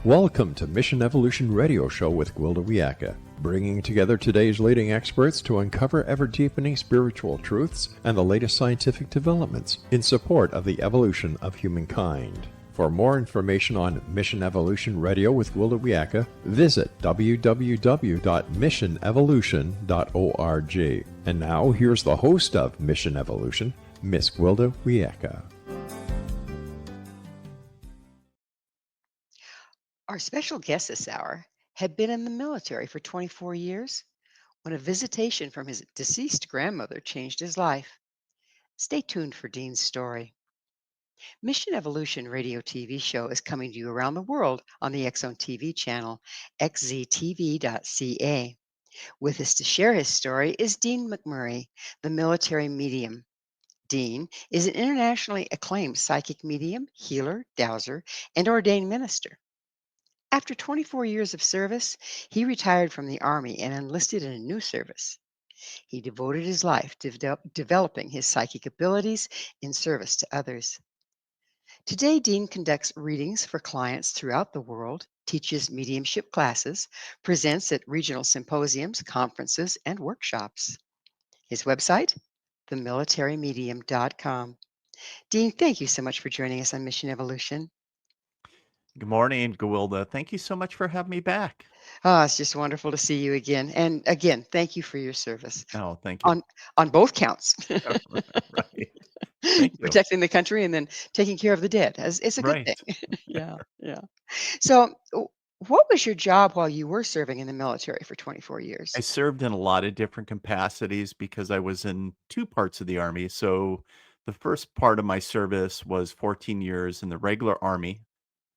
Welcome to Mission Evolution Radio Show with Gwilda Wiyaka, bringing together today's leading experts to uncover ever-deepening spiritual truths and the latest scientific developments in support of the evolution of humankind. For more information on Mission Evolution Radio with Gwilda Wiyaka, visit www.missionevolution.org. And now, here's the host of Mission Evolution, Miss Gwilda Wiyaka. Our special guest this hour had been in the military for 24 years when a visitation from his deceased grandmother changed his life. Stay tuned for Dean's story. Mission Evolution radio TV show is coming to you around the world on the X Zone TV channel, xztv.ca. With us to share his story is Dean McMurray, the military medium. Dean is an internationally acclaimed psychic medium, healer, dowser, and ordained minister. After 24 years of service, he retired from the Army and enlisted in a new service. He devoted his life to developing his psychic abilities in service to others. Today, Dean conducts readings for clients throughout the world, teaches mediumship classes, presents at regional symposiums, conferences, and workshops. His website, themilitarymedium.com. Dean, thank you so much for joining us on Mission Evolution. Good morning, Gwilda. Thank you so much for having me back. It's just wonderful to see you again. And again, thank you for your service Oh, thank you. on both counts. Right. Thank you. Protecting the country and then taking care of the dead. It's a good Right. thing. Yeah. So, what was your job while you were serving in the military for 24 years? I served in a lot of different capacities because I was in two parts of the Army. So the first part of my service was 14 years in the regular Army.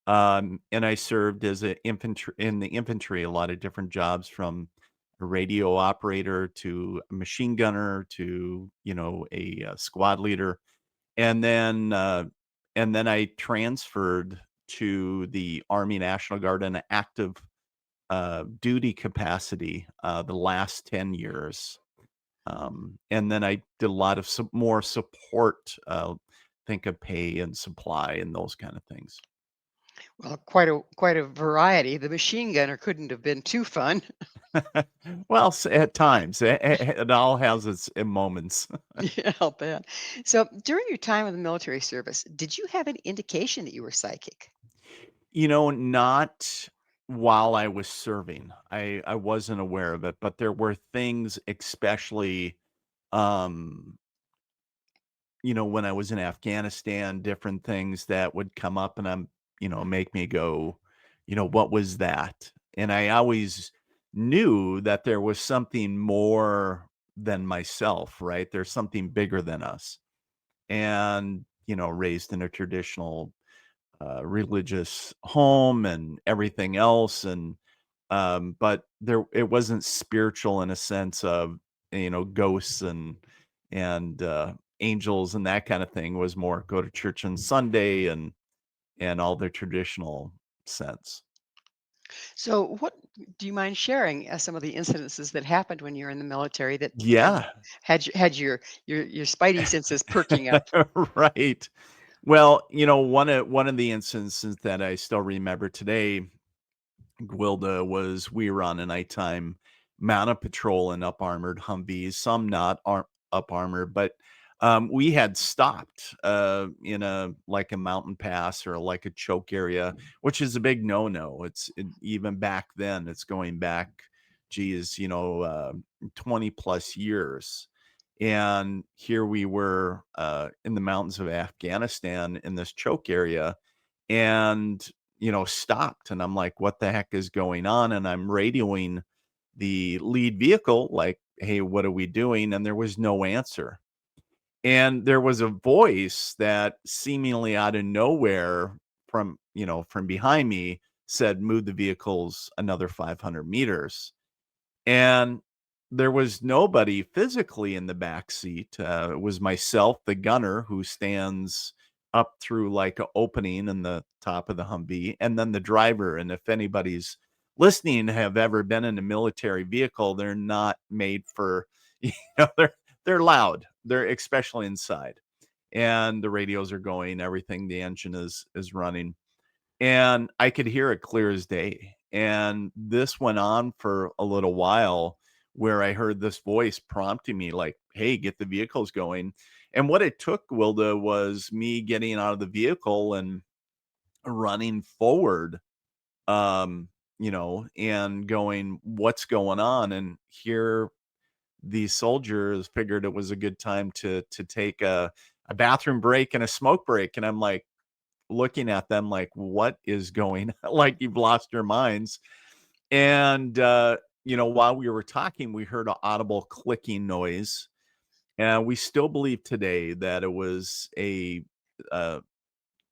And I served as an infantry in the infantry, a lot of different jobs from a radio operator to a machine gunner to, a squad leader. And then I transferred to the Army National Guard in an active duty capacity the last 10 years. And then I did a lot of more support, think of pay and supply and those kind of things. Well, quite a variety. The machine gunner couldn't have been too fun. Well, at times, it all has its moments. Yeah, I'll bet. So, during your time in the military service, did you have any indication that you were psychic? Not while I was serving. I wasn't aware of it, but there were things, especially, um, when I was in Afghanistan, different things that would come up and make me go, what was that? And I always knew that there was something more than myself, right? There's something bigger than us. And, raised in a traditional religious home and everything else. And, but it wasn't spiritual in a sense of, ghosts and angels and that kind of thing. Was more go to church on Sunday and all the traditional sense. So, what do you mind sharing some of the incidences that happened when you were in the military that Yeah. had your spidey senses perking up? Right. Well, one of the instances that I still remember today, Gwilda, was we were on a nighttime mounted patrol in up armored Humvees, some not up armored, but we had stopped in a mountain pass or like a choke area, which is a big no-no. Even back then, it's going back, geez, 20 plus years. And here we were in the mountains of Afghanistan in this choke area and, stopped. And I'm like, what the heck is going on? And I'm radioing the lead vehicle, like, hey, what are we doing? And there was no answer. And there was a voice that seemingly out of nowhere from behind me said, move the vehicles another 500 meters. And there was nobody physically in the back seat. It was myself, the gunner, who stands up through like an opening in the top of the Humvee, and then the driver. And if anybody's listening have ever been in a military vehicle, they're not made for, they're loud. They're especially inside, and the radios are going, everything. The engine is running. and I could hear it clear as day. And this went on for a little while where I heard this voice prompting me, like, hey, get the vehicles going. And what it took, Wilda, was me getting out of the vehicle and running forward, um, and going, what's going on? And here these soldiers figured it was a good time to take a bathroom break and a smoke break. And I'm like, looking at them like, "What is going like, you've lost your minds." And, while we were talking, we heard an audible clicking noise, and we still believe today that it was uh,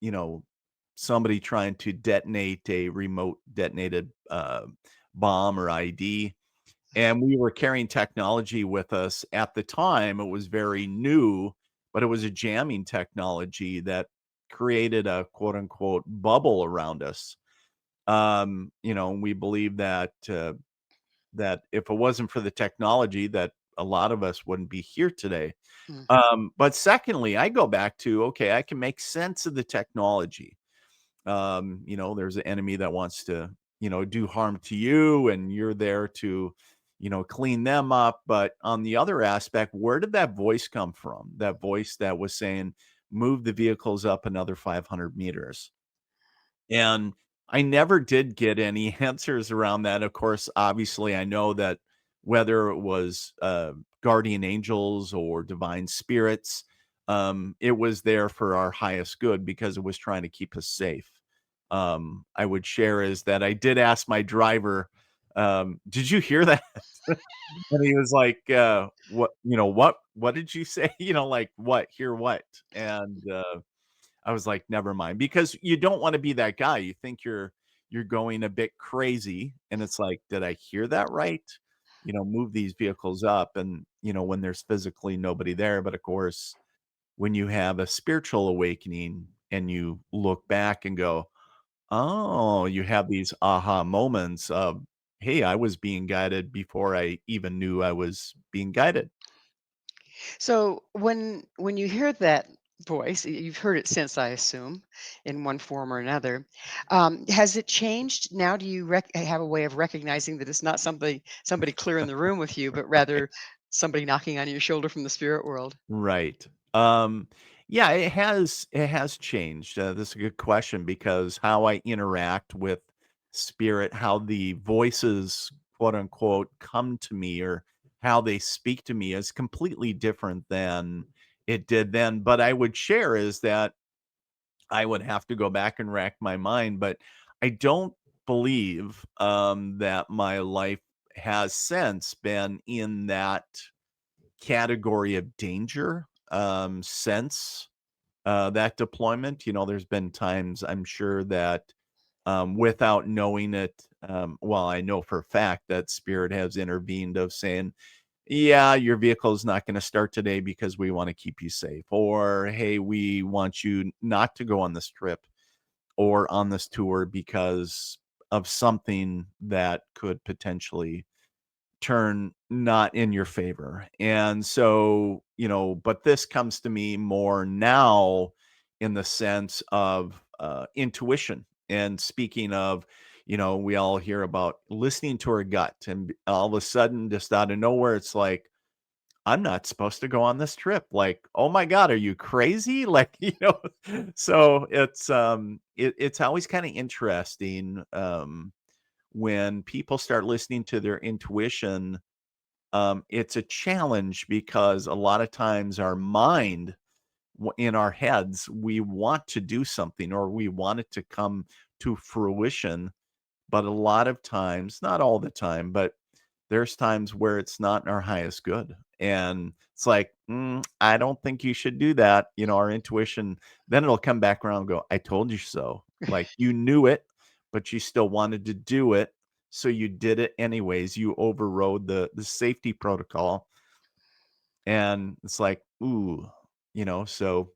you know, somebody trying to detonate a remote detonated, bomb or ID, and we were carrying technology with us. At the time, it was very new, but it was a jamming technology that created a quote unquote bubble around us. We believe that that if it wasn't for the technology, that a lot of us wouldn't be here today. Mhm. But secondly, I go back to, okay, I can make sense of the technology. There's an enemy that wants to, do harm to you, and you're there to, clean them up. But on the other aspect, where did that voice come from? That voice that was saying, move the vehicles up another 500 meters. And I never did get any answers around that. Of course, obviously, I know that whether it was guardian angels or divine spirits, it was there for our highest good because it was trying to keep us safe. I would share is that I did ask my driver, "Did you hear that?" And he was like, what did you say?" Like, "What? Hear what?" And I was like, "Never mind," because you don't wanna be that guy. You think you're going a bit crazy, and it's like, "Did I hear that right?" Move these vehicles up and, when there's physically nobody there, but of course, when you have a spiritual awakening and you look back and go, "Oh," you have these aha moments of, "Hey, I was being guided before I even knew I was being guided." So when you hear that voice, you've heard it since, I assume, in one form or another. Has it changed? Now do you have a way of recognizing that it's not somebody clear in the room with you, but rather somebody knocking on your shoulder from the spirit world? Right. Yeah, it has changed. This is a good question because how I interact with spirit, how the voices, quote unquote, come to me or how they speak to me is completely different than it did then. But I would share is that I would have to go back and rack my mind, but I don't believe that my life has since been in that category of danger, since, that deployment. There's been times I'm sure that, without knowing it, well, I know for a fact that Spirit has intervened of saying, "Yeah, your vehicle is not gonna start today because we wanna keep you safe," or, "Hey, we want you not to go on this trip or on this tour because of something that could potentially turn not in your favor." And so, but this comes to me more now in the sense of intuition. And speaking of, we all hear about listening to our gut, and all of a sudden, just out of nowhere, it's like, I'm not supposed to go on this trip. Like, oh my God, are you crazy? Like, so it's always kind of interesting when people start listening to their intuition. It's a challenge because a lot of times our mind, in our heads, we want to do something or we want it to come to fruition. But a lot of times, not all the time, but there's times where it's not in our highest good. And it's like, I don't think you should do that. Our intuition, then it'll come back around and go, I told you so. Like you knew it, but you still wanted to do it. So you did it anyways. You overrode the safety protocol. And it's like, ooh, so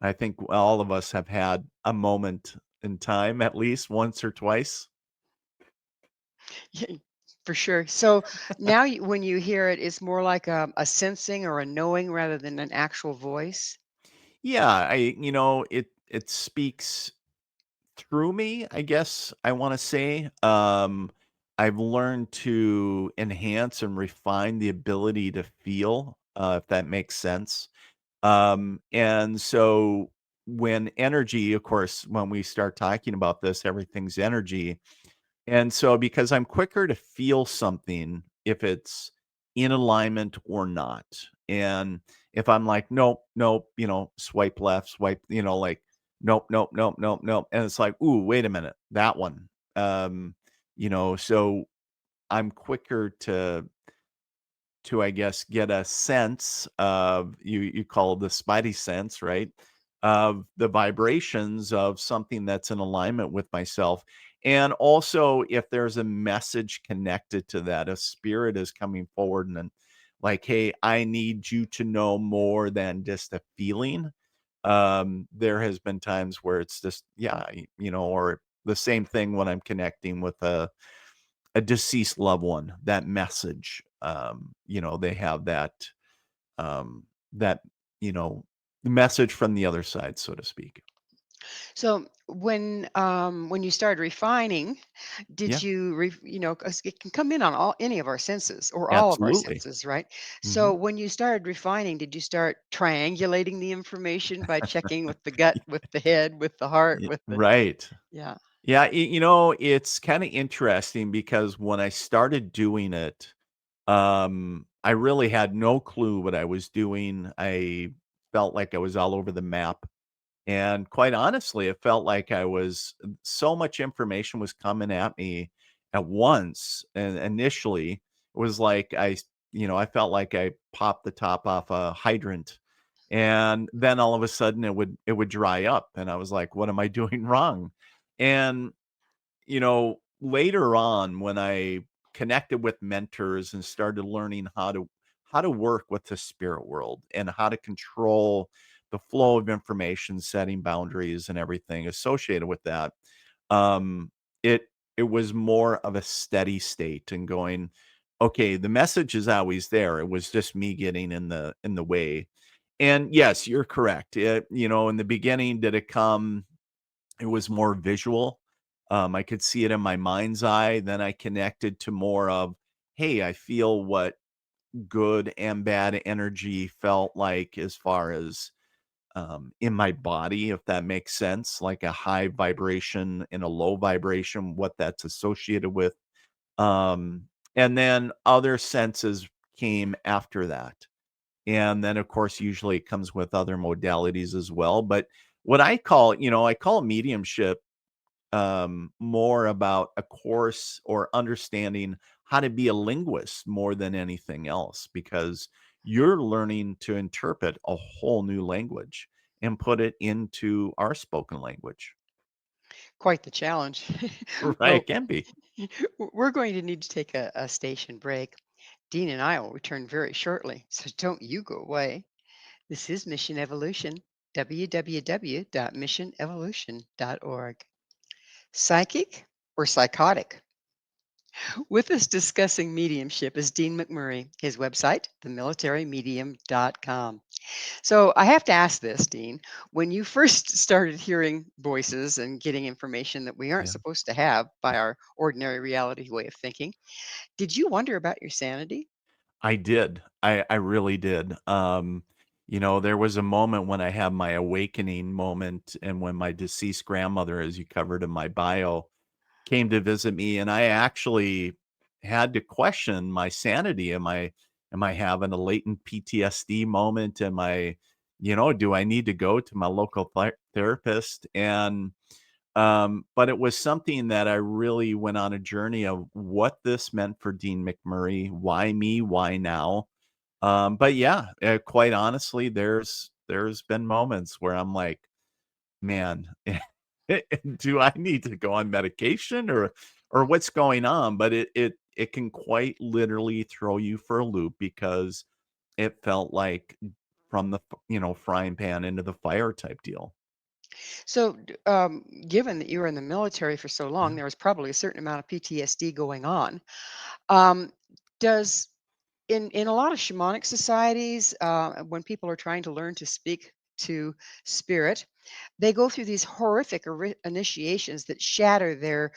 I think all of us have had a moment in time, at least once or twice. Yeah, for sure. So now when you hear it, it's more like a sensing or a knowing rather than an actual voice. Yeah, it speaks through me, I guess I want to say. I've learned to enhance and refine the ability to feel, if that makes sense. And so when energy, of course, when we start talking about this, everything's energy. And so because I'm quicker to feel something if it's in alignment or not. And if I'm like, nope, nope, swipe left, swipe, like, nope, nope, nope, nope, nope. And it's like, ooh, wait a minute, that one. Um, so I'm quicker to, I guess, get a sense of you call it the spidey sense, right? Of the vibrations of something that's in alignment with myself. And also if there's a message connected to that, a spirit is coming forward and then like, hey, I need you to know more than just a feeling. There has been times where it's just, yeah, or the same thing when I'm connecting with a deceased loved one, that message, they have um, that, you know, message from the other side, so to speak. So when you started refining, did Yeah, you 'cause it can come in on any of our senses or all of our absolutely. senses, right? Mhm. So when you started refining, did you start triangulating the information by checking with the gut, with the head, with the heart, with the Right. yeah. Yeah, it's kinda interesting because when I started doing it, I really had no clue what I was doing. I felt like I was all over the map. And quite honestly, it felt like I was so much information was coming at me at once. And initially, it was like I felt like I popped the top off a hydrant. And then all of a sudden it would dry up. And I was like, what am I doing wrong? And later on when I connected with mentors and started learning how to work with the spirit world and how to control the flow of information, setting boundaries and everything associated with that, um, it it was more of a steady state and going, okay, the message is always there. It was just me getting in the way. And yes, you're correct. In the beginning, did it come it was more visual. I could see it in my mind's eye. Then I connected to more of, hey, I feel what good and bad energy felt like as far as in my body, if that makes sense, like a high vibration and a low vibration, what that's associated with. Um, and then other senses came after that. And then, of course, usually it comes with other modalities as well. But what I call mediumship more about a course or understanding how to be a linguist more than anything else because you're learning to interpret a whole new language and put it into our spoken language. Quite the challenge. Right, Well, it can be. we're going to need to take a station break. Dean and I will return very shortly, so don't you go away. This is Mission Evolution, www.missionevolution.org. Psychic or psychotic? With us discussing mediumship is Dean McMurray, his website, themilitarymedium.com. So I have to ask this, Dean. When you first started hearing voices and getting information that we aren't Yeah. supposed to have by our ordinary reality way of thinking, did you wonder about your sanity? I did. I really did. There was a moment when I had my awakening moment and when my deceased grandmother, as you covered in my bio, came to visit me, and I actually had to question my sanity. Am I having a latent PTSD moment? Do I need to go to my local therapist? But it was something that I really went on a journey of what this meant for Dean McMurray. Why me? Why now? But yeah, quite honestly, there's been moments where I'm like, man, do I need to go on medication or what's going on? But it can quite literally throw you for a loop because it felt like from the frying pan into the fire type deal. So, given that you were in the military for so long, Yeah. there was probably a certain amount of PTSD going on. Um, does in a lot of shamanic societies, when people are trying to learn to speak to spirit, they go through these horrific initiations that shatter their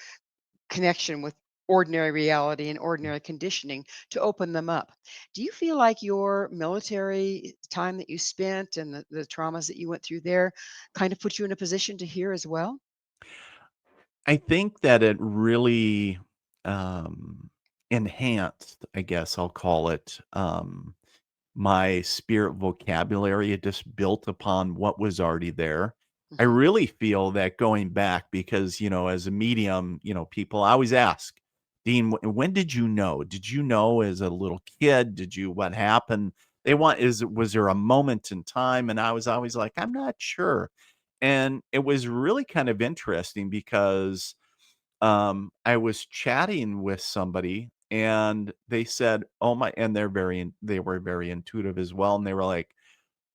connection with ordinary reality and ordinary conditioning to open them up. Do you feel like your military time that you spent and the traumas that you went through there kind of put you in a position to hear as well? I think that it really, um, enhanced, I guess I'll call it, my spirit vocabulary. It just built upon what was already there. I Hmm. really feel that going back because, as a medium, people always ask, Dean, when did you know? Did you know as a little kid? What happened? Was there a moment in time? And I was always like, I'm not sure. And it was really kind of interesting because I was chatting with somebody and they said, "Oh my," and they were very intuitive as well. And they were like,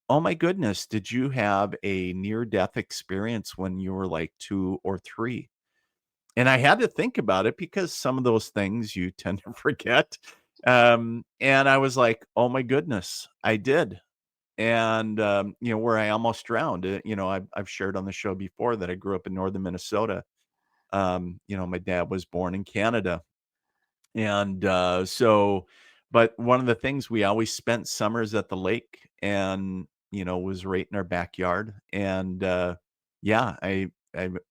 "Oh my goodness, did you have a near death experience when you were like 2 or 3?" And I had to think about it because some of those things you tend to forget. And I was like, "Oh my goodness, I did." And where I almost drowned. I've shared on the show before that I grew up in northern Minnesota. My dad was born in Canada. And but one of the things we always spent summers at the lake and, was right in our backyard. And yeah, I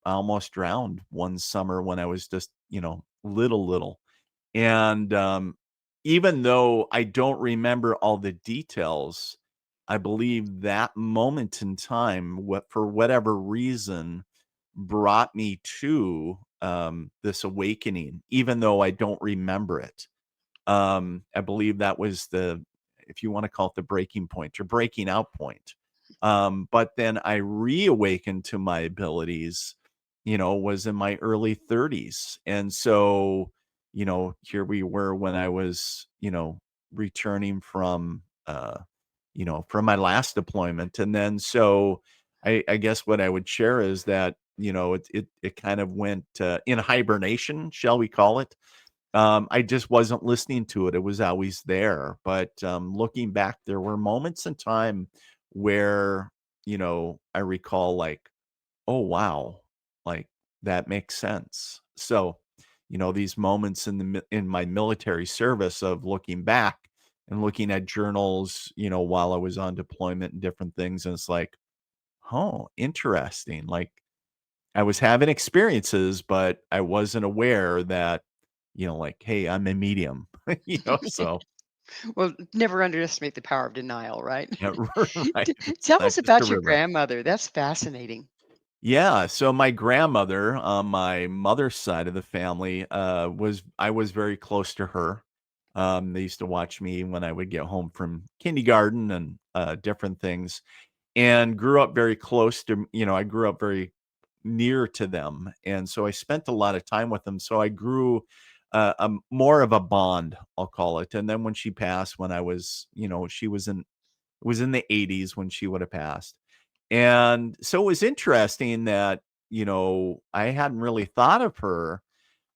almost drowned one summer when I was just, little. And even though I don't remember all the details, I believe that moment in time, for whatever reason, brought me to this awakening, even though I don't remember it. I believe that was if you want to call it the breaking point or breaking out point. But then I reawakened to my abilities, was in my early 30s. And so, here we were when I was, returning from my last deployment. And then so I guess what I would share is that, it kind of went in hibernation, shall we call it? I just wasn't listening to it. It was always there. But looking back, there were moments in time where, I recall like, oh, wow, like that makes sense. So, these moments in my military service of looking back and looking at journals, while I was on deployment and different things, and it's like, oh, interesting. Like I was having experiences, but I wasn't aware that, like, hey, I'm a medium, so Well, never underestimate the power of denial, right? yeah, right. It's Tell not us just a about your river. grandmother. That's fascinating. Yeah, so my grandmother on my mother's side of the family, I was very close to her. They used to watch me when I would get home from kindergarten and different things, and grew up very close to, I grew up very near to them, and so I spent a lot of time with them. So I grew more of a bond, I'll call it. And then when she passed, when I was, she was in it was in the 80s when she would have passed. And so it was interesting that, I hadn't really thought of her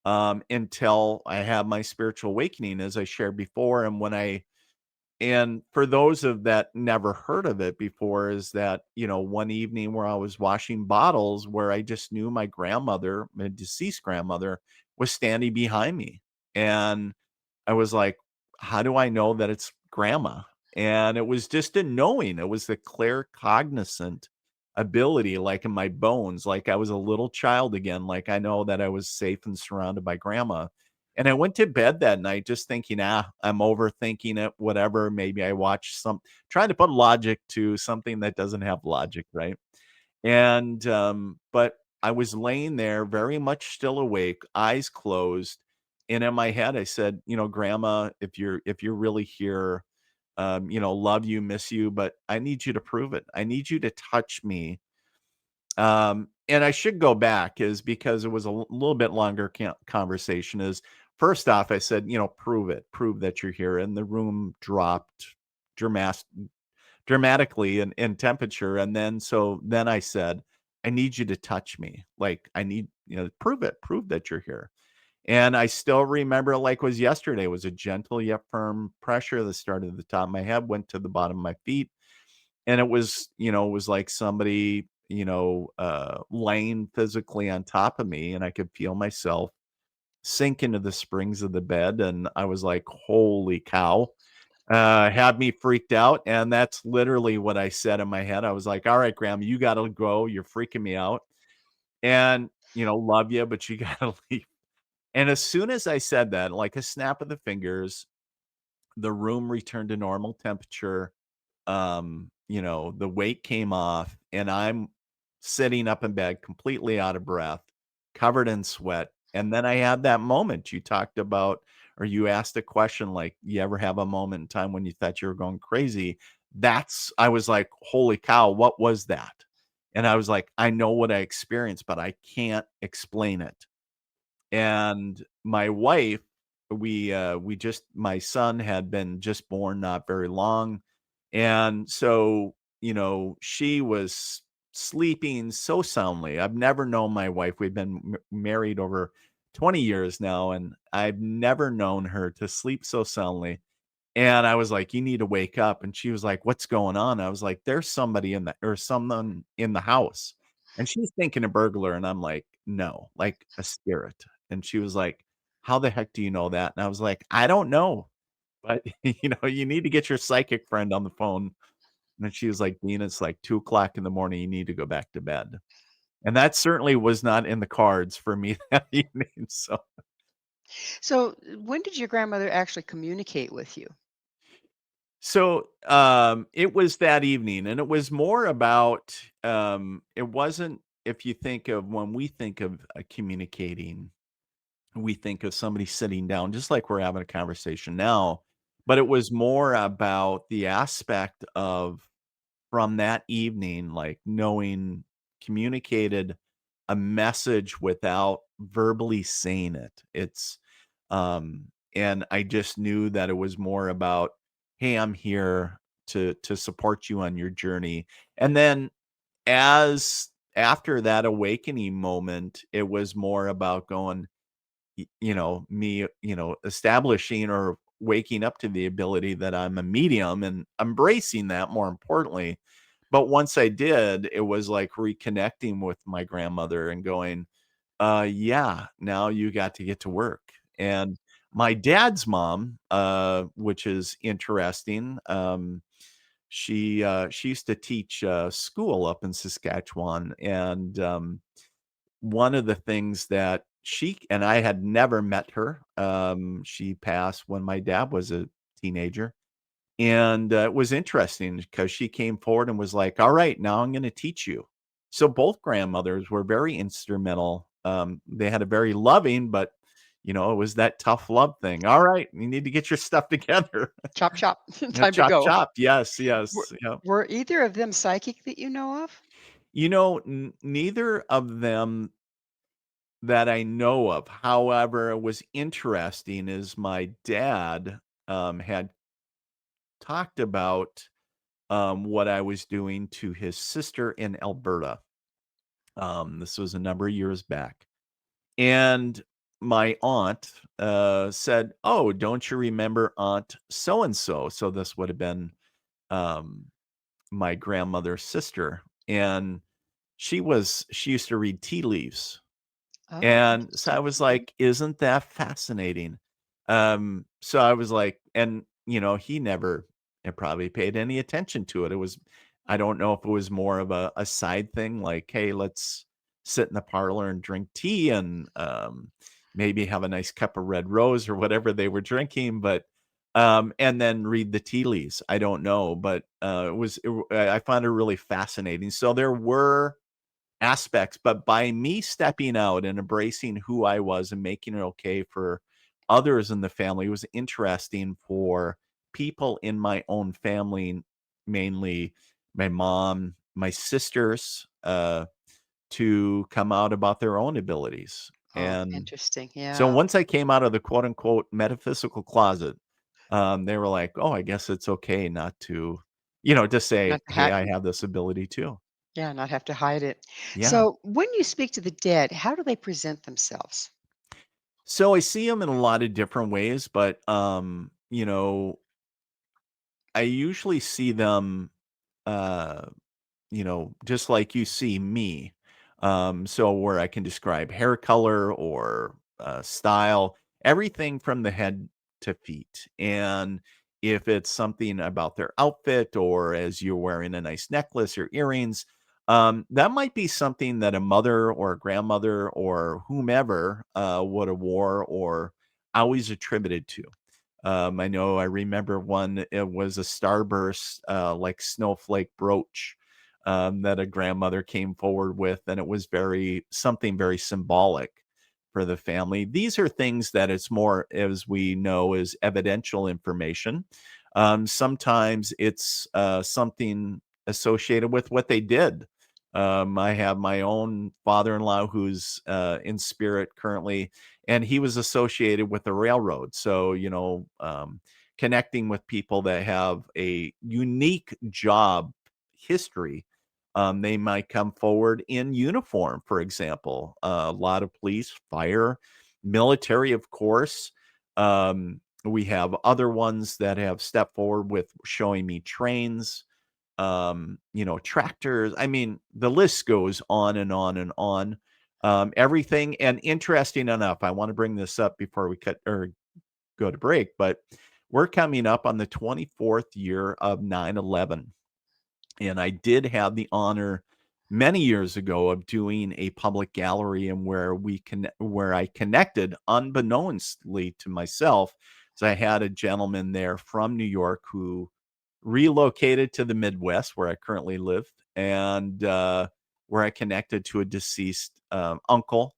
until I had my spiritual awakening, as I shared before. And for those of that never heard of it before, is that, one evening where I was washing bottles, where I just knew my grandmother, my deceased grandmother, was standing behind me. And I was like, how do I know that it's grandma? And it was just a knowing. It was the clear cognizant ability, like in my bones, like I was a little child again. Like I know that I was safe and surrounded by grandma. And I went to bed that night just thinking, I'm overthinking it, whatever. Maybe I watched trying to put logic to something that doesn't have logic, right? And but I was laying there very much still awake, eyes closed, and in my head I said, grandma, if you're really here, love you, miss you, but I need you to prove it. I need you to touch me. And I should go back is because it was a little bit longer conversation. Is first off, I said, prove it, prove that you're here. And the room dropped dramatic, dramatically in temperature. And then I said, I need you to touch me. Like I need, prove it, prove that you're here. And I still remember it like it was yesterday. It was a gentle yet firm pressure that started at the top of my head, went to the bottom of my feet. and it was like somebody, laying physically on top of me, and I could feel myself sink into the springs of the bed, and I was like, "Holy cow." Had me freaked out, and that's literally what I said in my head. I was like, "All right, Grandma, you gotta go. You're freaking me out, and, love you, but you gotta leave." And as soon as I said that, like a snap of the fingers, the room returned to normal temperature. The weight came off, and I'm sitting up in bed completely out of breath, covered in sweat. And then I had that moment you talked about, or you asked a question like, you ever have a moment in time when you thought you were going crazy? I was like, holy cow, what was that? And I was like, I know what I experienced, but I can't explain it. And my wife, we just my son had been just born not very long, and so, she was sleeping so soundly. I've never known my wife. We've been married over 20 years now, and I've never known her to sleep so soundly. And I was like, "You need to wake up." And she was like, "What's going on?" I was like, "There's somebody in the or someone in the house." And she's thinking a burglar, and I'm like, "No, like a spirit." And she was like, "How the heck do you know that?" And I was like, "I don't know, but you need to get your psychic friend on the phone." And she was like, "Dean, it's like 2 o'clock in the morning. You need to go back to bed." And that certainly was not in the cards for me that evening. So, when did your grandmother actually communicate with you? It was that evening, and it was more about, it wasn't if you think of when we think of, communicating, we think of somebody sitting down just like we're having a conversation now, but it was more about the aspect of from that evening, like, knowing communicated a message without verbally saying it. And I just knew that it was more about, "Hey, I'm here to support you on your journey." And then as after that awakening moment, it was more about going, me, establishing or waking up to the ability that I'm a medium and embracing that more importantly. But once I did, it was like reconnecting with my grandmother and going, yeah, now you got to get to work. And my dad's mom, which is interesting, she used to teach school up in Saskatchewan, and one of the things that she and I had never met her. She passed when my dad was a teenager, and, it was interesting because she came forward and was like, "All right, now I'm gonna teach you." So both grandmothers were very instrumental. They had a very loving, but, it was that tough love thing. "All right, you need to get your stuff together." Chop, chop, Yeah, time to chop, go. chop. Yes, Were, yes, yep. were either of them psychic that you know of? Neither of them that I know of. However, it was interesting is my dad, had talked about, what I was doing to his sister in Alberta. This was a number of years back. And my aunt, said, "Oh, don't you remember Aunt so and so?" So this would have been, um, my grandmother's sister. And she used to read tea leaves. Oh, And so I interesting. was Mhm. like, "Isn't that fascinating?" So I was like, and, he never had probably paid any attention to it. I don't know if it was more of a side thing, like, "Hey, let's sit in the parlor and drink tea and, maybe have a nice cup of red rose," or whatever they were drinking, but, and then read the tea leaves. I don't know, but, I found it really fascinating. So there were aspects, but by me stepping out and embracing who I was and making it okay for others in the family, it was interesting for people in my own family, mainly my mom, my sisters, to come out about their own abilities. Oh, And interesting. so Yeah. once I came out of the quote unquote metaphysical closet, they were like, "Oh, I guess it's okay not to, just say, Not to hey, ha- I have this ability too." yeah, not have to hide it. Yeah. So, when you speak to the dead, how do they present themselves? So I see them in a lot of different ways, but, I usually see them, uh, just like you see me. So where I can describe hair color or style, everything from the head to feet. And if it's something about their outfit or as you're wearing a nice necklace or earrings, that might be something that a mother or a grandmother or whomever would have wore or always attributed to. I know I remember one, it was a starburst, like snowflake brooch that a grandmother came forward with, and it was something very symbolic for the family. These are things that it's more, as we know, is evidential information. Sometimes it's something associated with what they did. I have my own father-in-law who's in spirit currently, and he was associated with the railroad. So, connecting with people that have a unique job history, they might come forward in uniform, for example. A lot of police, fire, military, of course. We have other ones that have stepped forward with showing me trains, tractors. I mean, the list goes on and on and on. Everything. And interesting enough, I want to bring this up before we cut or go to break, but we're coming up on the 24th year of 9/11. And I did have the honor many years ago of doing a public gallery and where I connected unbeknownstly to myself. So I had a gentleman there from New York who relocated to the Midwest where I currently live and where I connected to a deceased uncle.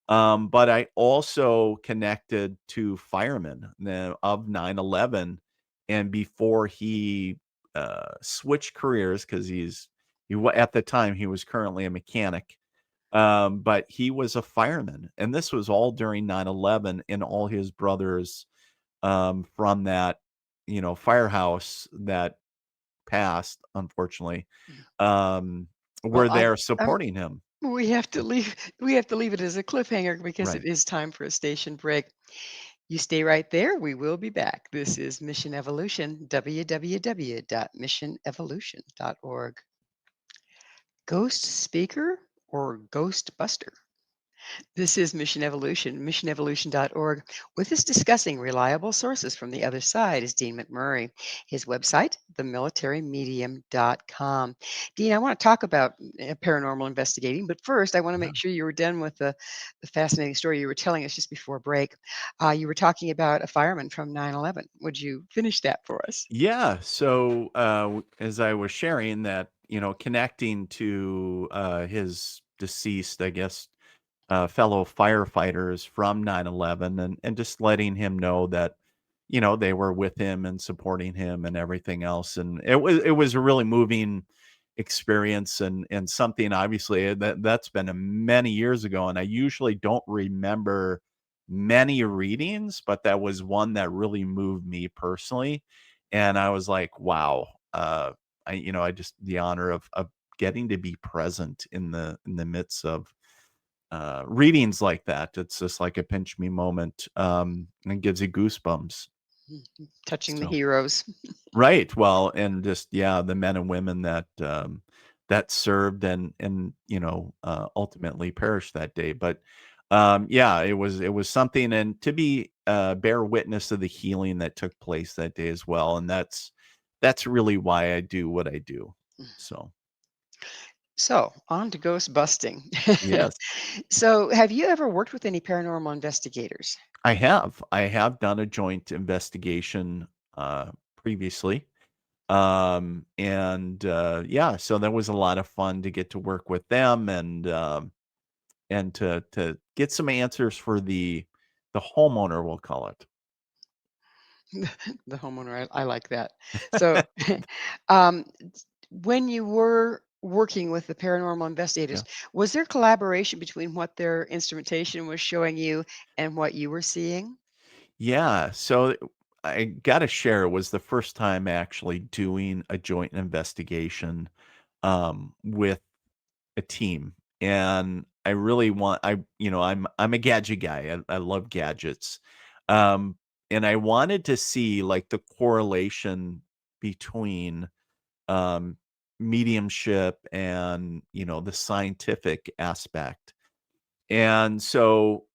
But I also connected to firemen of 9/11, and before he switched careers, because at the time he was currently a mechanic, but he was a fireman, and this was all during 9/11, and all his brothers from that firehouse that passed, unfortunately, Mm. Well, were I'm there I'm supporting him. we have to leave it as a cliffhanger because it Right. is time for a station break. You stay right there. We will be back. This is Mission Evolution, www.missionevolution.org. Ghost speaker or ghost buster? This is Mission Evolution, missionevolution.org. With us discussing reliable sources from the other side is Dean McMurray. His website, themilitary.medium.com. Dean, I want to talk about paranormal investigating, but first I want to Yeah. make sure you were done with the fascinating story you were telling us just before break. You were talking about a fireman from 9/11. Would you finish that for us? Yeah. So, as I was sharing that, connecting to his deceased, I guess, fellow firefighters from 9/11, and just letting him know that, they were with him and supporting him and everything else. And it was a really moving experience and something obviously that's been many years ago. And I usually don't remember many readings, but that was one that really moved me personally. And I was like, wow, I just the honor of getting to be present in the midst of readings like that. It's just like a pinch me moment, and gives you goosebumps. Mhm. Touching the So heroes. right, well, and just yeah, the men and women that served and ultimately perished that day. But yeah, it was something, and to be bear witness of the healing that took place that day as well. And that's really why I do what I do. So So, on to ghost busting. yes. So, have you ever worked with any paranormal investigators? I have. I have done a joint investigation previously. And yeah, so that was a lot of fun to get to work with them and to get some answers for the homeowner, we'll call it. The homeowner, I like that. So, um, when you were working with the paranormal investigators, Yeah. was there collaboration between what their instrumentation was showing you and what you were seeing? Yeah. So I gotta share, it was the first time actually doing a joint investigation with a team. And I really I'm a gadget guy. I love gadgets. Um, and I wanted to see like the correlation between um mediumship and, the scientific aspect. And so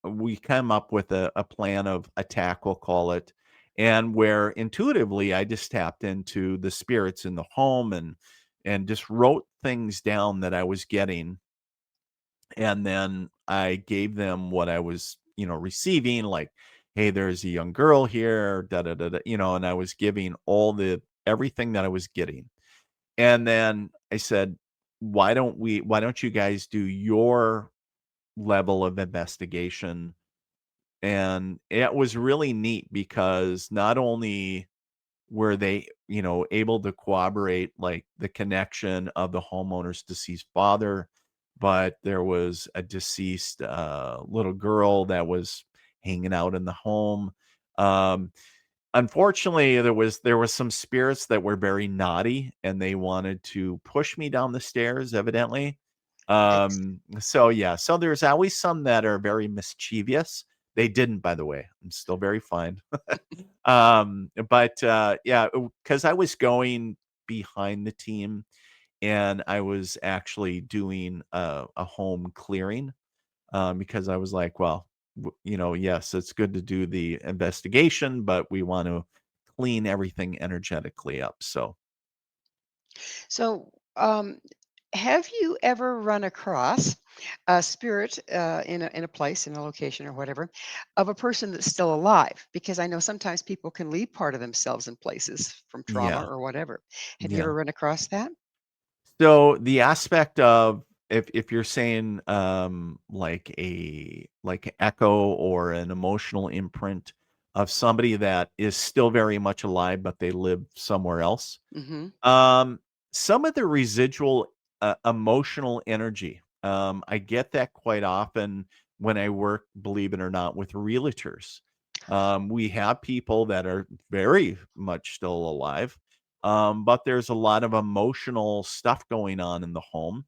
we come up with a plan of attack, we'll call it, and where intuitively I just tapped into the spirits in the home and just wrote things down that I was getting, and then I gave them what I was, receiving, like, hey, there's a young girl here, da da da da, and I was giving all the everything that I was getting. And then I said, why don't you guys do your level of investigation? And it was really neat because not only were they, able to corroborate, like, the connection of the homeowner's deceased father, but there was a deceased, little girl that was hanging out in the home. Um, Unfortunately, there was some spirits that were very naughty, and they wanted to push me down the stairs, evidently. Yikes. So yeah, so there's always some that are very mischievous. They didn't, by the way. I'm still very fine. But, yeah, because I was going behind the team, and I was actually doing a home clearing, because I was like, well, yes, it's good to do the investigation, but we want to clean everything energetically up. So, So, have you ever run across a spirit in a place, in a location, or whatever, of a person that's still alive? Because I know sometimes people can leave part of themselves in places from trauma yeah, or whatever. Have you yeah. ever run across that? So the aspect of, if you're saying, like an echo or an emotional imprint of somebody that is still very much alive, but they live somewhere else. Hmm. Um, some of the residual, emotional energy, I get that quite often when I work, believe it or not, with realtors. We have people that are very much still alive, but there's a lot of emotional stuff going on in the home.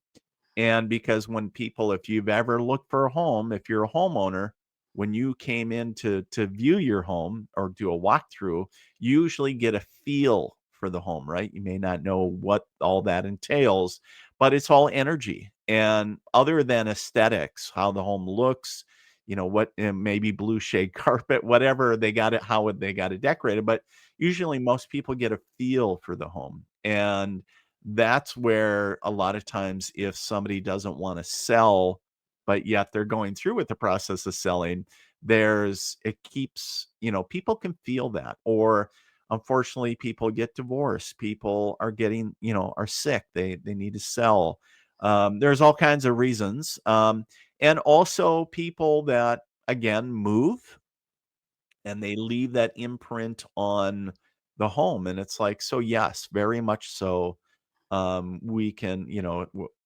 And because when people, if you've ever looked for a home, if you're a homeowner, when you came in to view your home or do a walkthrough, you usually get a feel for the home, right? You may not know what all that entails, but it's all energy. And other than aesthetics, how the home looks, what, maybe blue shade carpet, whatever they got it, how they got it decorated. But usually most people get a feel for the home. And that's where a lot of times, if somebody doesn't want to sell, but yet they're going through with the process of selling, it keeps, people can feel that. Or unfortunately, people get divorced, people are getting, are sick, they need to sell. There's all kinds of reasons. And also people that, again, move and they leave that imprint on the home. And it's like, so yes, very much so. We can,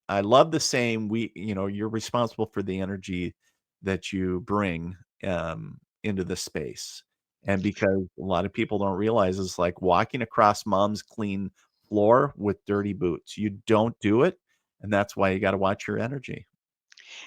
I love the saying, you're responsible for the energy that you bring, into the space. And because a lot of people don't realize, it's like walking across mom's clean floor with dirty boots. You don't do it. And that's why you got to watch your energy.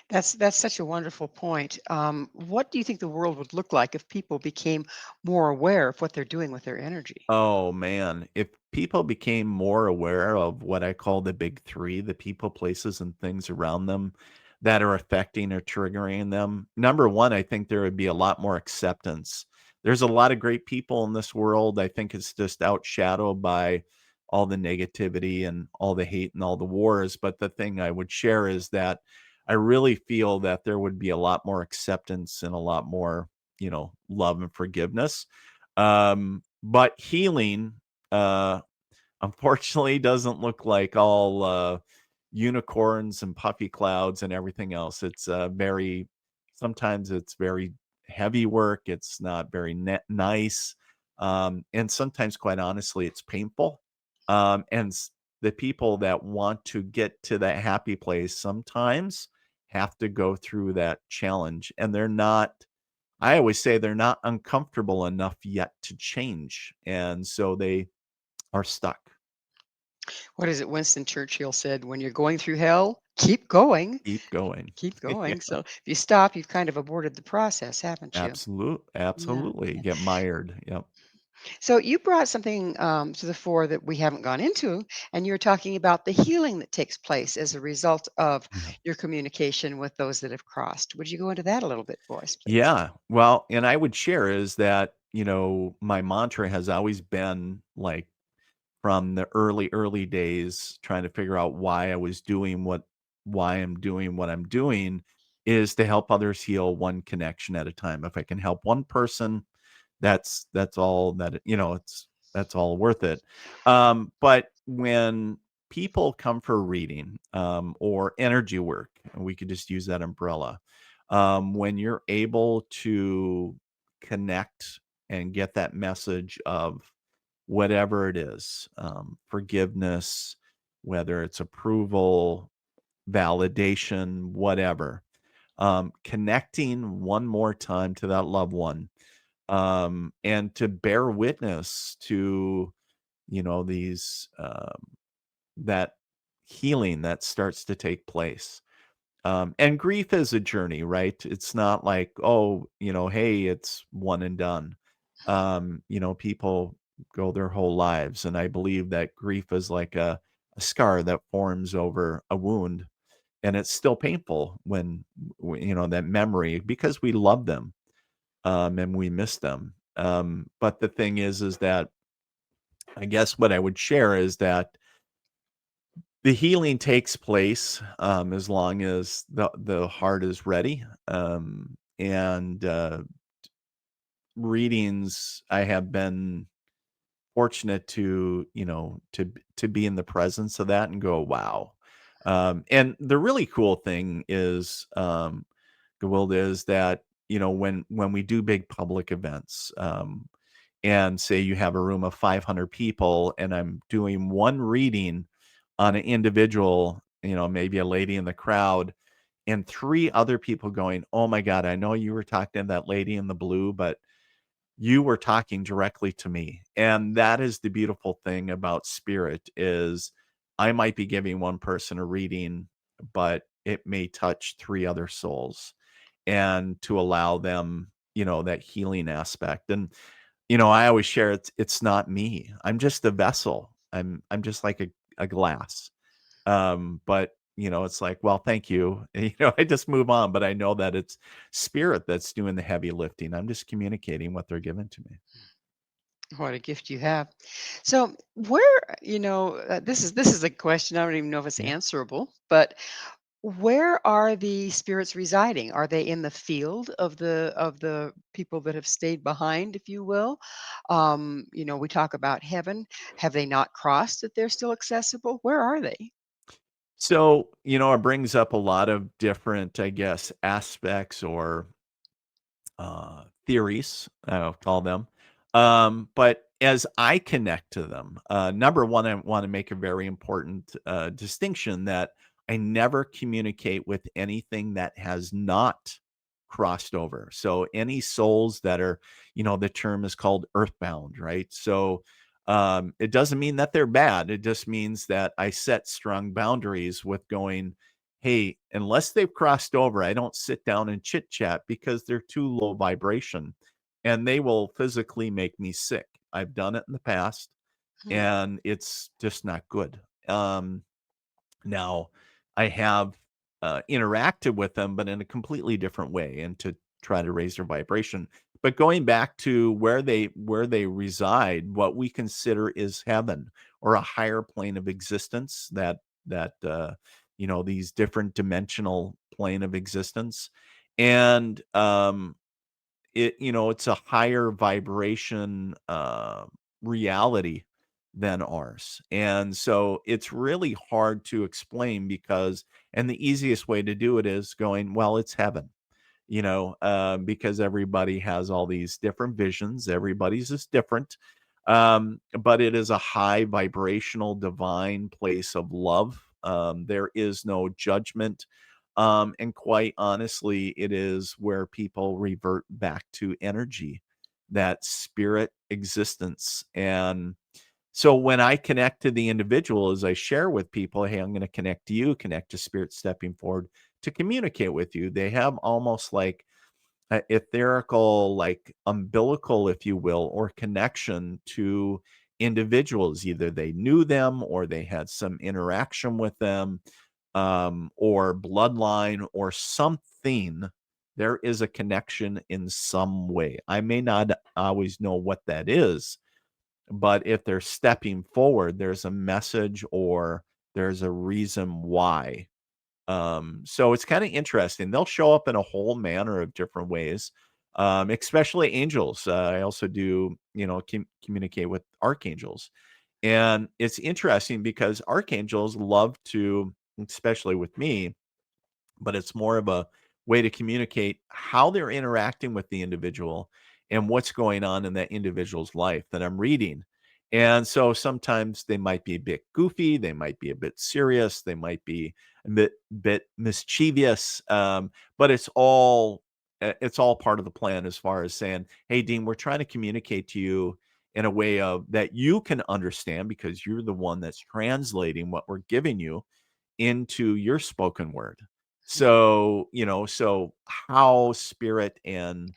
That's such a wonderful point. What do you think the world would look like if people became more aware of what they're doing with their energy? Oh man, if people became more aware of what I call the big three, the people, places, and things around them that are affecting or triggering them, number one, I think there would be a lot more acceptance. There's a lot of great people in this world. I think it's just outshadowed by all the negativity and all the hate and all the wars. But the thing I would share is that I really feel that there would be a lot more acceptance and a lot more, love and forgiveness. But healing, uh, unfortunately, doesn't look like all, unicorns and puffy clouds and everything else. It's, sometimes it's very heavy work. It's not very nice. And sometimes, quite honestly, it's painful. And the people that want to get to that happy place sometimes have to go through that challenge, and they're not, I always say, they're not uncomfortable enough yet to change, and so they are stuck. What is it Winston Churchill said? When you're going through hell, keep going, Keep going. keep Yeah, going. So if you stop, you've kind of aborted the process, haven't you? Yeah. absolutely, get mired, yep. So you brought something to the fore that we haven't gone into, and you're talking about the healing that takes place as a result of Yeah. your communication with those that have crossed. Would you go into that a little bit for us, please? Yeah. Well, and I would share is that, my mantra has always been like from the early days trying to figure out why I'm doing what I'm doing is to help others heal one connection at a time. If I can help one person, that's all that that's all worth it. But when people come for a reading or energy work, and we could just use that umbrella, when you're able to connect and get that message of whatever it is, forgiveness, whether it's approval, validation, whatever, connecting one more time to that loved one, and to bear witness to, these, that healing that starts to take place. And grief is a journey, right? It's not like, oh, hey, it's one and done. People go their whole lives. And I believe that grief is like a scar that forms over a wound. And it's still painful that memory, because we love them, and we miss them. But the thing is that I guess what I would share is that the healing takes place, as long as the heart is ready. And readings, I have been fortunate to to be in the presence of that and go, wow. And the really cool thing is, Gewilda, is that when we do big public events, and say you have a room of 500 people and I'm doing one reading on an individual, maybe a lady in the crowd, and three other people going, oh my God, I know you were talking to that lady in the blue, but you were talking directly to me. And that is the beautiful thing about spirit is I might be giving one person a reading, but it may touch three other souls, and to allow them, that healing aspect. And I always share it's not me. I'm just a vessel. I'm just like a glass. But it's like, well, thank you. And, I just move on, but I know that it's spirit that's doing the heavy lifting. I'm just communicating what they're giving to me. What a gift you have. So, where, this is a question I don't even know if it's Yeah. answerable, but where are the spirits residing? Are they in the field of the people that have stayed behind, if you will? We talk about heaven. Have they not crossed that they're still accessible? Where are they? So, it brings up a lot of different, I guess, aspects or theories, I'll call them. But as I connect to them, number one, I want to make a very important distinction that I never communicate with anything that has not crossed over. So any souls that are, the term is called earthbound, right? So it doesn't mean that they're bad. It just means that I set strong boundaries with going, hey, unless they've crossed over, I don't sit down and chit chat because they're too low vibration and they will physically make me sick. I've done it in the past Hmm. and it's just not good. Now, I have interacted with them, but in a completely different way and to try to raise their vibration. But going back to where they reside, what we consider is heaven or a higher plane of existence that these different dimensional plane of existence. And it's a higher vibration reality than ours. And so it's really hard to explain because and the easiest way to do it is going, well, it's heaven. Because everybody has all these different visions, everybody's is different. But it is a high vibrational divine place of love. There is no judgment. And quite honestly, it is where people revert back to energy, that spirit existence. And so when I connect to the individual, as I share with people, hey, I'm going to connect to you, connect to spirit stepping forward to communicate with you. They have almost like etherical, like umbilical, if you will, or connection to individuals. Either they knew them or they had some interaction with them, or bloodline or something. There is a connection in some way. I may not always know what that is, but if they're stepping forward, there's a message or there's a reason why. So it's kind of interesting. They'll show up in a whole manner of different ways, especially angels. I also do, communicate with archangels. And it's interesting because archangels love to, especially with me, but it's more of a way to communicate how they're interacting with the individual and what's going on in that individual's life that I'm reading. And so sometimes they might be a bit goofy, they might be a bit serious, they might be a bit mischievous, but it's all part of the plan as far as saying, "Hey, Dean, we're trying to communicate to you in a way of that you can understand because you're the one that's translating what we're giving you into your spoken word." So, so how spirit and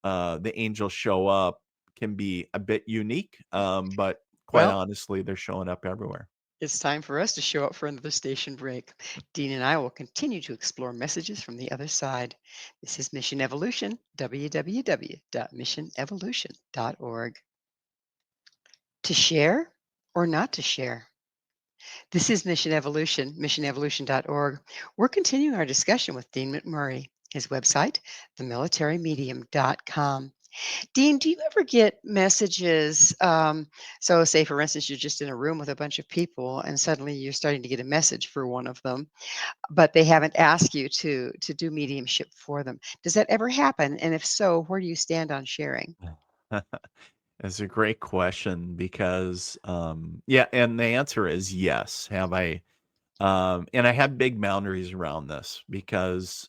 the angels show up can be a bit unique, but quite Well, honestly, they're showing up everywhere. it's time for us to show up for another station break. Dean and I will continue to explore messages from the other side. This is Mission Evolution, www.missionevolution.org. To share or not to share? This is Mission Evolution, missionevolution.org. We're continuing our discussion with Dean McMurray. His website, themilitary.medium.com. Dean, do you ever get messages? So, say for instance, you're just in a room with a bunch of people, and suddenly you're starting to get a message for one of them, but they haven't asked you to do mediumship for them. Does that ever happen? And if so, where do you stand on sharing? That's a great question because, yeah, and the answer is yes. Have I? And I have big boundaries around this because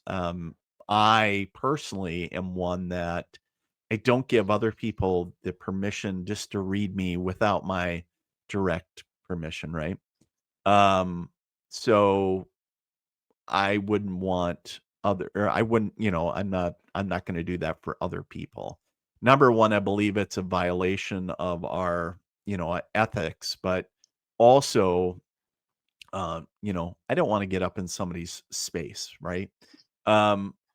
I personally am one that I don't give other people the permission just to read me without my direct permission, right? Um, so I wouldn't want other, or I wouldn't, I'm not going to do that for other people. Number one, I believe it's a violation of our, ethics, but also I don't want to get up in somebody's space, right?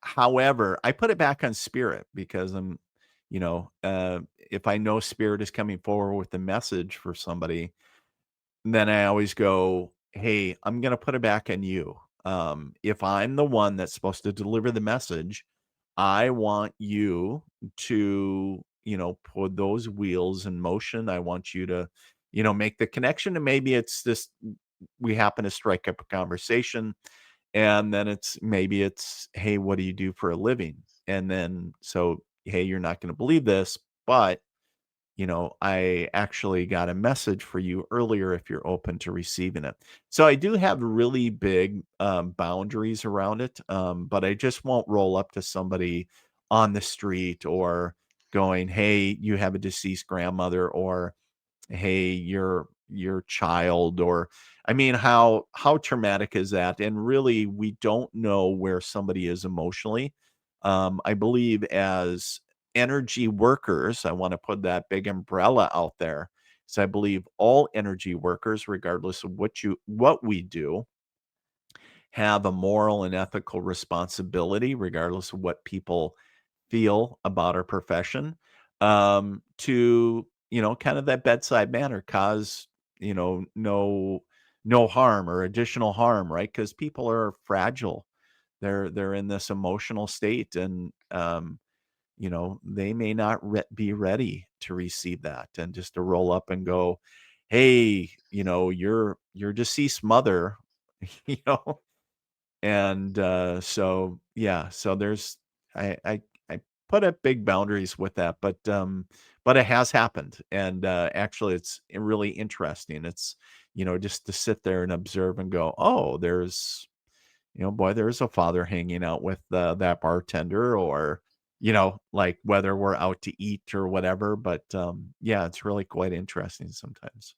However, I put it back on spirit because if I know spirit is coming forward with a message for somebody, then I always go, "Hey, I'm gonna put it back on you." If I'm the one that's supposed to deliver the message, I want you to, put those wheels in motion. I want you to, make the connection. And maybe it's this we happen to strike up a conversation, and then maybe it's, "Hey, what do you do for a living?" And then so, "Hey, you're not gonna believe this, but I actually got a message for you earlier if you're open to receiving it." So I do have really big boundaries around it, but I just won't roll up to somebody on the street or going, "Hey, you have a deceased grandmother," or, "Hey, your child," or I mean, how traumatic is that? And really, we don't know where somebody is emotionally. I believe as energy workers, I want to put that big umbrella out there. So I believe all energy workers, regardless of what we do, have a moral and ethical responsibility, regardless of what people feel about our profession, to, kind of that bedside manner, cause, no harm or additional harm, right? Because people are fragile. They're in this emotional state, and they may not be ready to receive that, and just to roll up and go, "Hey, your deceased mother," you know, and, so, yeah, so I put up big boundaries with that, but it has happened, and, actually, it's really interesting. It's, just to sit there and observe and go, "Oh, boy, there's a father hanging out with, that bartender," or, like, whether we're out to eat or whatever, but, yeah, it's really quite interesting sometimes.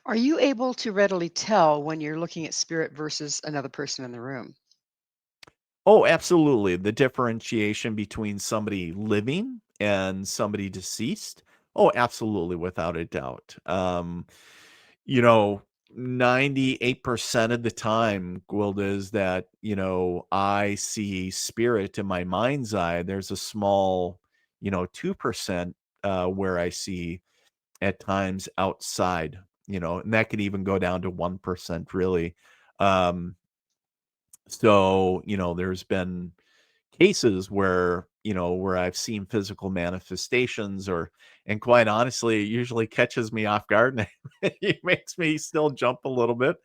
Are you able to readily tell when you're looking at spirit versus another person in the room? Oh, absolutely. The differentiation between somebody living and somebody deceased. Oh, absolutely, without a doubt. You know, 98% of the time, Gwilda, is that, I see spirit in my mind's eye. There's a small, 2% where I see at times outside, and that could even go down to 1% really. Um, so, there's been cases where, where I've seen physical manifestations and quite honestly, it usually catches me off guard and it makes me still jump a little bit,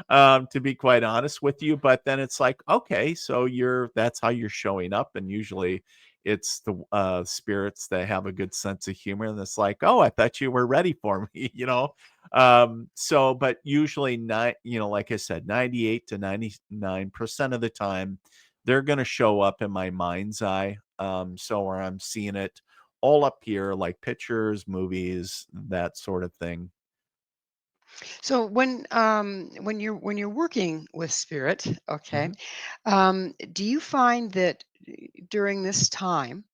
to be quite honest with you. But then it's like, okay, so that's how you're showing up. And usually it's the spirits that have a good sense of humor. And it's like, oh, I thought you were ready for me, so, but usually not, like I said, 98 to 99% of the time, they're gonna show up in my mind's eye, so where I'm seeing it all up here, like pictures, movies, that sort of thing. So when you're working with spirit, okay, Mhm. do you find that during this time,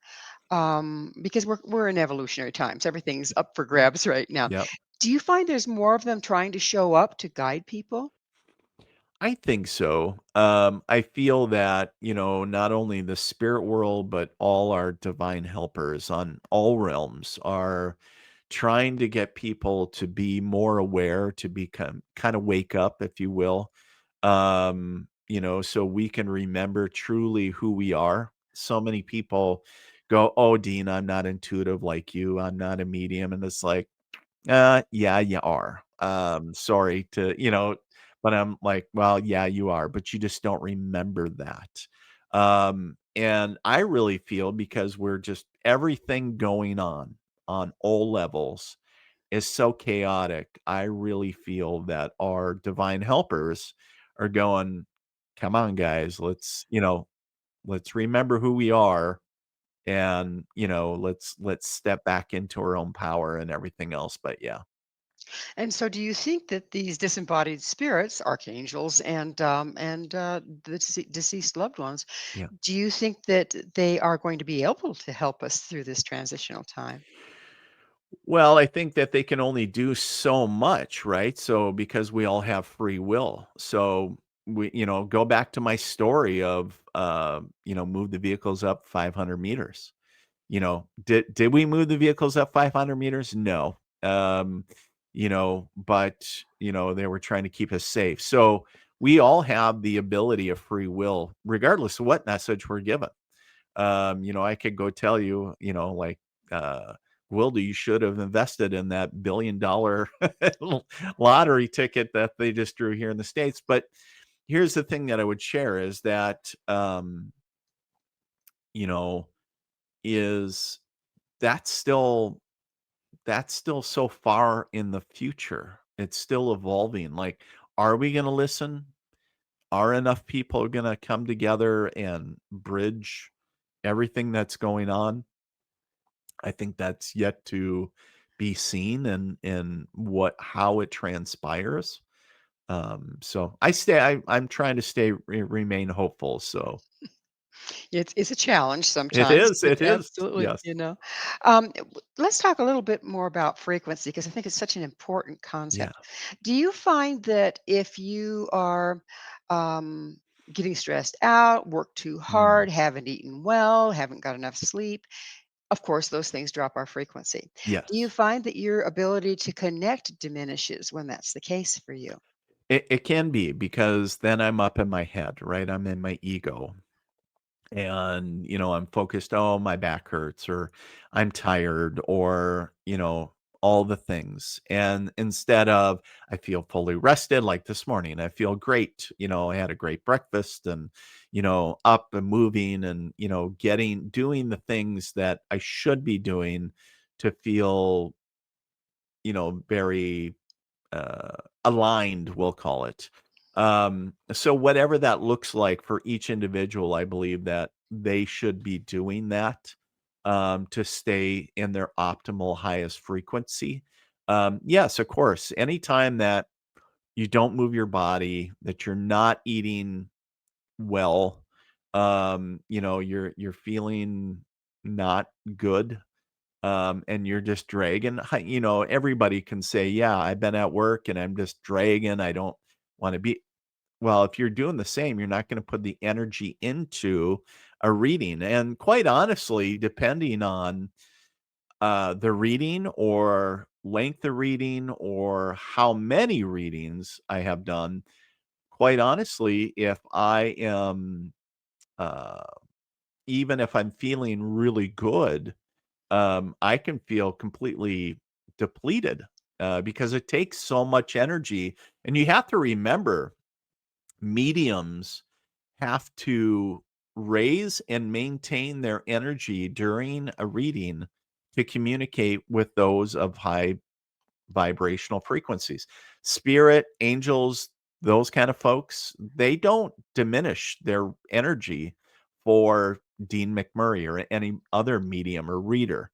because we're in evolutionary times, everything's up for grabs right now. Yep. Do you find there's more of them trying to show up to guide people? I think so. I feel that, not only the spirit world, but all our divine helpers on all realms are trying to get people to be more aware, to become kind of wake up, if you will. So we can remember truly who we are. So many people go, "Oh, Dean, I'm not intuitive like you. I'm not a medium." And it's like, yeah, you are. Sorry but I'm like, well, yeah, you are, but you just don't remember that. And I really feel because we're just everything going on all levels is so chaotic. I really feel that our divine helpers are going, come on, guys, let's remember who we are and let's step back into our own power and everything else. But yeah. And so, do you think that these disembodied spirits, archangels, and the deceased loved ones, Yeah. do you think that they are going to be able to help us through this transitional time? Well, I think that they can only do so much, right? So because we all have free will. So go back to my story of move the vehicles up 500 meters. Did we move the vehicles up 500 meters? No. But they were trying to keep us safe. So we all have the ability of free will, regardless of what message we're given. I could go tell you, like, Wilda, you should have invested in that $1 billion lottery ticket that they just drew here in the States. But here's the thing that I would share is that, you know, is that's still that's still so far in the future. It's still evolving. Like, are we gonna listen? Are enough people gonna come together and bridge everything that's going on? I think that's yet to be seen and what how it transpires. So I'm trying to remain hopeful. So It's a challenge sometimes, but it is. absolutely, Yes. let's talk a little bit more about frequency because I think it's such an important Yeah. concept. Do you find that if you are um, getting stressed out, work too Mm. hard, haven't eaten well, haven't got enough sleep, of course, those things drop our frequency. Do you Yes. find that your ability to connect diminishes when that's the case for you? It can be because then I'm up in my head, right? I'm in my ego. And I'm focused, oh, my back hurts or I'm tired or all the things, and instead of I feel fully rested, like this morning I feel great, I had a great breakfast and up and moving and getting doing the things that I should be doing to feel very aligned, we'll call it. So whatever that looks like for each individual, I believe that they should be doing that to stay in their optimal highest frequency. Yes, of course. Anytime that you don't move your body, that you're not eating well, You're feeling not good, and you're just dragging. Everybody can say, yeah, I've been at work and I'm just dragging. I don't want to be. Well, if you're doing the same, you're not going to put the energy into a reading. And quite honestly, depending on the reading or length of reading or how many readings I have done, quite honestly, if I am, uh, even if I'm feeling really good, I can feel completely depleted because it takes so much energy. And you have to remember, mediums have to raise and maintain their energy during a reading to communicate with those of high vibrational frequencies. Spirit, angels, those kind of folks, they don't diminish their energy for Dean McMurray or any other medium or reader.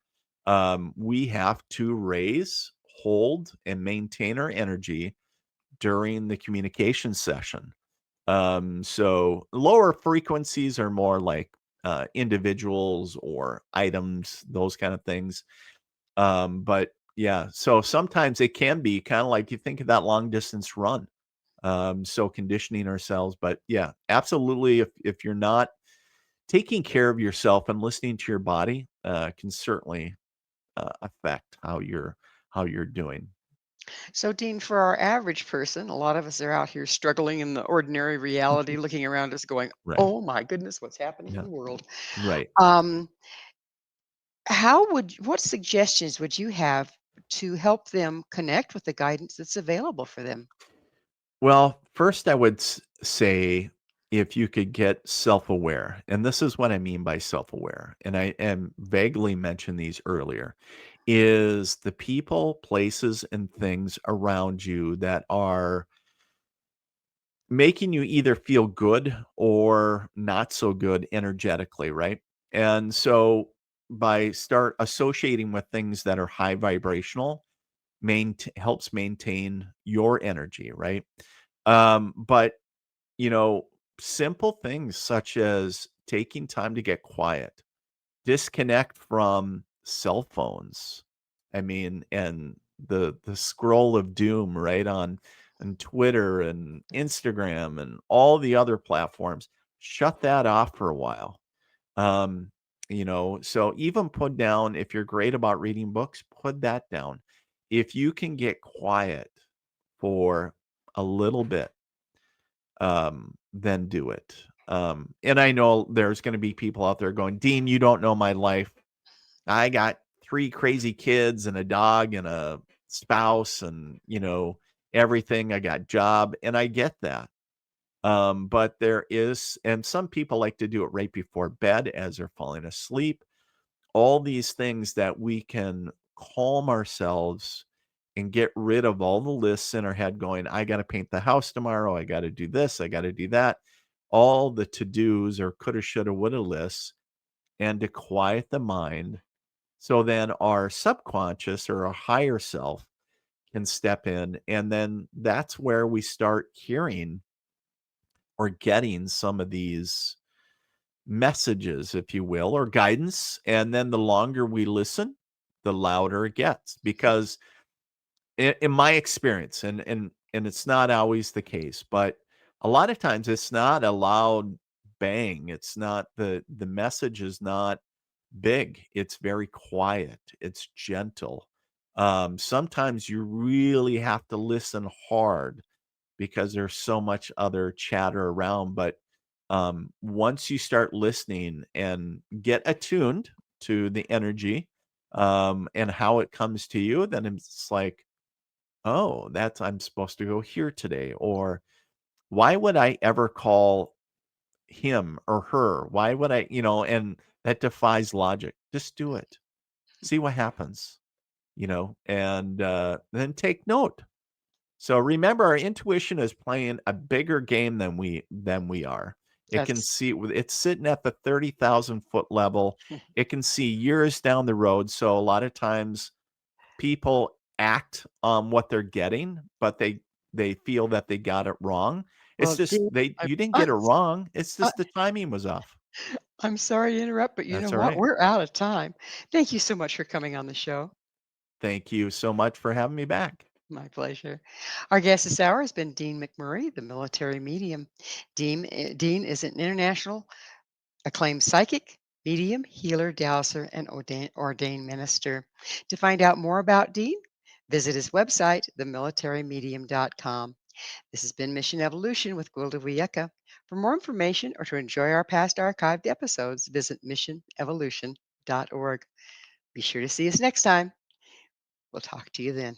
We have to raise, hold, and maintain our energy during the communication session. So lower frequencies are more like individuals or items, those kind of things. But yeah, so sometimes it can be kind of like you think of that long distance run. So conditioning ourselves, but yeah, absolutely. If you're not taking care of yourself and listening to your body, can certainly affect how you're doing. So, Dean, for our average person, a lot of us are out here struggling in the ordinary reality, looking around us going, Right. oh my goodness, what's happening in Yeah. the world? Right. Um, what suggestions would you have to help them connect with the guidance that's available for them? Well, first, I would say if you could get self aware, and this is what I mean by self aware, and I am vaguely mentioned these earlier, is the people, places, and things around you that are making you either feel good or not so good energetically, right? And so by start associating with things that are high vibrational, helps maintain your energy, right? But you know, simple things such as taking time to get quiet, disconnect from cell phones. I mean, and the scroll of doom, right, on Twitter and Instagram and all the other platforms. Shut that off for a while. Um, so even put down, if you're great about reading books, put that down. If you can get quiet for a little bit, then do it. And I know there's going to be people out there going, Dean, you don't know my life. I got three crazy kids and a dog and a spouse and, everything. I got job. And I get that. But there is, and some people like to do it right before bed as they're falling asleep, all these things that we can calm ourselves and get rid of all the lists in our head going, I got to paint the house tomorrow. I got to do this. I got to do that. All the to dos or coulda, shoulda, woulda lists, and to quiet the mind. So then our subconscious or our higher self can step in. And then that's where we start hearing or getting some of these messages, if you will, or guidance. And then the longer we listen, the louder it gets. Because in my experience, and it's not always the case, but a lot of times it's not a loud bang. It's not the message is not big. It's very quiet. It's gentle. Sometimes you really have to listen hard because there's so much other chatter around. But once you start listening and get attuned to the energy and how it comes to you, then it's like, oh, that's I'm supposed to go here today. Or why would I ever call him or her? Why would I, and that defies logic. Just do it. See what happens, and then take note. So remember, our intuition is playing a bigger game than we are. It can That's see it's sitting at the 30,000 foot level. It can see years down the road. So a lot of times people act on what they're getting, but they feel that they got it wrong. It's Well, just Dean, you didn't I'm, get it wrong. It's I, just the timing was off. I'm sorry to interrupt, but you know That's all what? right. We're out of time. Thank you so much for coming on the show. Thank you so much for having me back. My pleasure. Our guest this hour has been Dean McMurray, the military medium. Dean is an international acclaimed psychic, medium, healer, dowser, and ordained minister. To find out more about Dean, visit his website, themilitarymedium.com. This has been Mission Evolution with Gwilda Wiyaka. For more information or to enjoy our past archived episodes, visit missionevolution.org. Be sure to see us next time. We'll talk to you then.